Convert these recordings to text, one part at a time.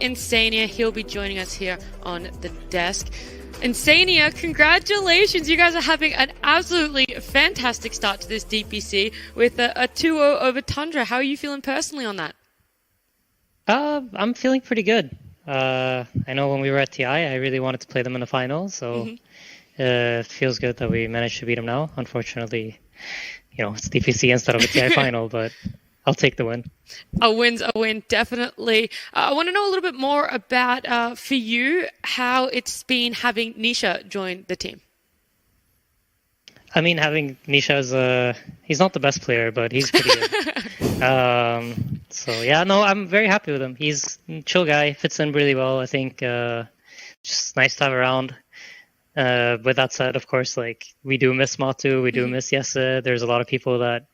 Liquid.iNsaNia. He'll be joining us here on the desk. InsaNia, congratulations! You guys are having an absolutely fantastic start to this DPC with a 2-0 over Tundra. How are you feeling personally on that? I'm feeling pretty good. I know when we were at TI, I really wanted to play them in the final, so it feels good that we managed to beat them now. Unfortunately, it's DPC instead of a TI final, but I'll take the win. A win's a win, definitely. I want to know a little bit more about, for you, how it's been having Nattea join the team. I mean, having Nattea he's not the best player, but he's pretty good. So yeah, no, I'm very happy with him. He's a chill guy, fits in really well. I think just nice to have around. With that said, of course, we do miss Matu, we do miss Jesse. There's a lot of people that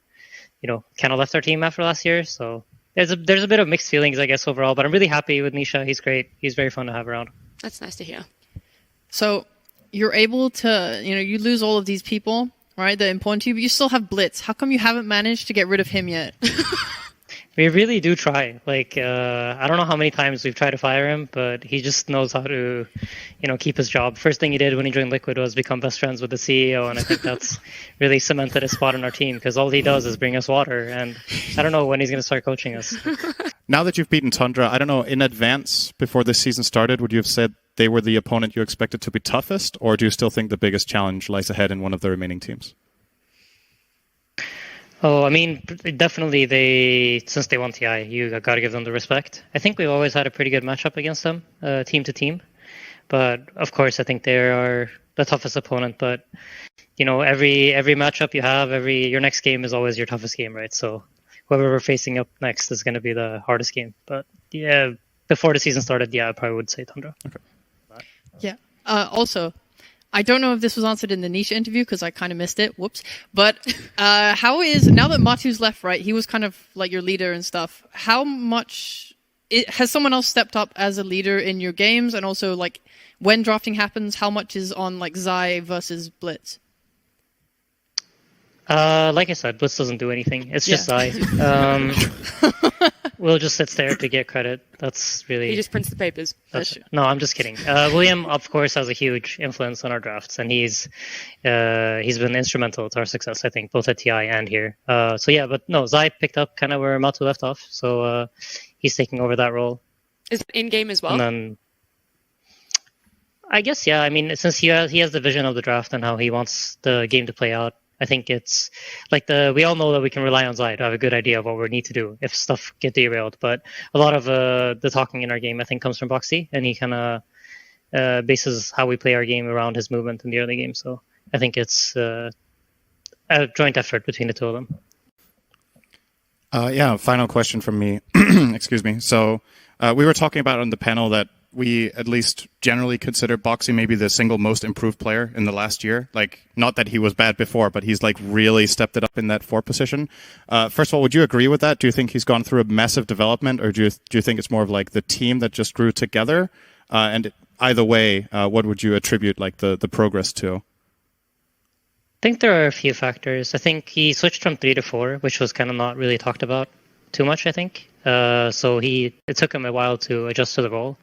kind of left our team after last year. So there's a bit of mixed feelings, I guess, overall. But I'm really happy with Nattea. He's great. He's very fun to have around. That's nice to hear. So you're able to, you lose all of these people, right? They're important to you, but you still have Blitz. How come you haven't managed to get rid of him yet? We really do try. I don't know how many times we've tried to fire him, but he just knows how to, keep his job. First thing he did when he joined Liquid was become best friends with the CEO, and I think that's really cemented his spot on our team because all he does is bring us water, and I don't know when he's going to start coaching us. Now that you've beaten Tundra, I don't know, in advance, before this season started, would you have said they were the opponent you expected to be toughest, or do you still think the biggest challenge lies ahead in one of the remaining teams? Oh, I mean, definitely since they won TI, you got to give them the respect. I think we've always had a pretty good matchup against them, team to team. But of course, I think they are the toughest opponent. But, every matchup you have, your next game is always your toughest game, right? So whoever we're facing up next is going to be the hardest game. But yeah, before the season started, yeah, I probably would say Tundra. Okay. Yeah. Also, I don't know if this was answered in the Nattea interview because I kind of missed it. Whoops. But how is, now that Matu's left, right, he was kind of like your leader and stuff. How much has someone else stepped up as a leader in your games? And also, when drafting happens, how much is on Zai versus Blitz? Like I said, Blitz doesn't do anything. It's just Zai. We'll just sit there to get credit. That's really... He just prints the papers. No, I'm just kidding. William, of course, has a huge influence on our drafts, and he's been instrumental to our success, I think, both at TI and here. So yeah, but no, Zai picked up kind of where Matu left off, so he's taking over that role. Is it in-game as well? And then, I guess, yeah. I mean, since he has the vision of the draft and how he wants the game to play out, I think it's we all know that we can rely on Zai to have a good idea of what we need to do if stuff get derailed. But a lot of the talking in our game, I think, comes from Boxy, and he kind of bases how we play our game around his movement in the early game. So I think it's a joint effort between the two of them. Yeah, final question from me. Excuse me. So we were talking about on the panel that we at least generally consider Boxy maybe the single most improved player in the last year. Not that he was bad before, but he's really stepped it up in that 4 position. First of all, would you agree with that? Do you think he's gone through a massive development, or do you think it's more of the team that just grew together? And either way, what would you attribute the progress to? I think there are a few factors. I think he switched from 3 to 4, which was kind of not really talked about too much, I think. So it took him a while to adjust to the role.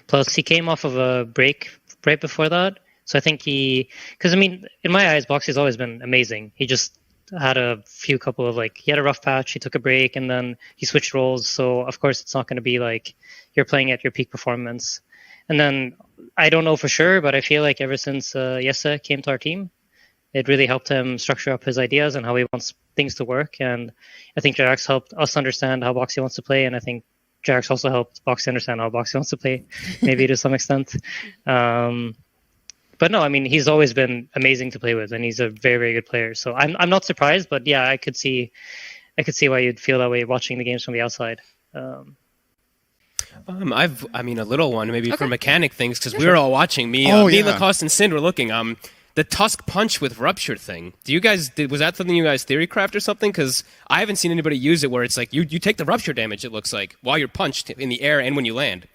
Plus, he came off of a break right before that. So I think because I mean, in my eyes, Boxy's always been amazing. He just had a few couple of he had a rough patch, he took a break, and then he switched roles. So of course, it's not going to be you're playing at your peak performance. And then I don't know for sure, but I feel ever since Jesse came to our team, it really helped him structure up his ideas and how he wants things to work. And I think Jerax helped us understand how Boxy wants to play, and I think Jerax also helped Boxy understand how Boxy wants to play, maybe to some extent. But no, I mean, he's always been amazing to play with, and he's a very, very good player. So I'm not surprised, but yeah, I could see why you'd feel that way watching the games from the outside. A little one, maybe for mechanic things, because we were all watching. Me, Lacoste, and Sind were looking. The Tusk punch with rupture thing. Was that something you guys theorycraft or something? Because I haven't seen anybody use it where it's you take the rupture damage, it looks like, while you're punched in the air and when you land.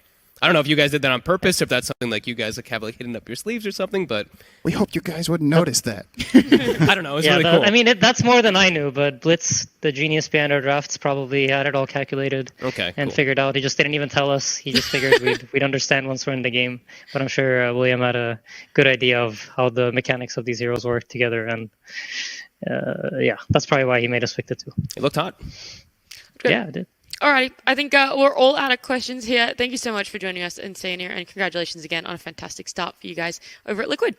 I don't know if you guys did that on purpose, or if that's something like you guys have like hidden up your sleeves or something, but We hoped you guys wouldn't notice that. I don't know. It's really cool. I mean, that's more than I knew, but Blitz, the genius behind our drafts, probably had it all calculated and figured out. He just didn't even tell us. He just figured we'd understand once we're in the game. But I'm sure William had a good idea of how the mechanics of these heroes work together, and yeah, that's probably why he made us pick the 2. It looked hot. Good. Yeah, it did. All right, I think we're all out of questions here. Thank you so much for joining us, InSania, and congratulations again on a fantastic start for you guys over at Liquid.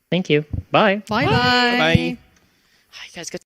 Thank you. Bye. Bye. Bye. You guys got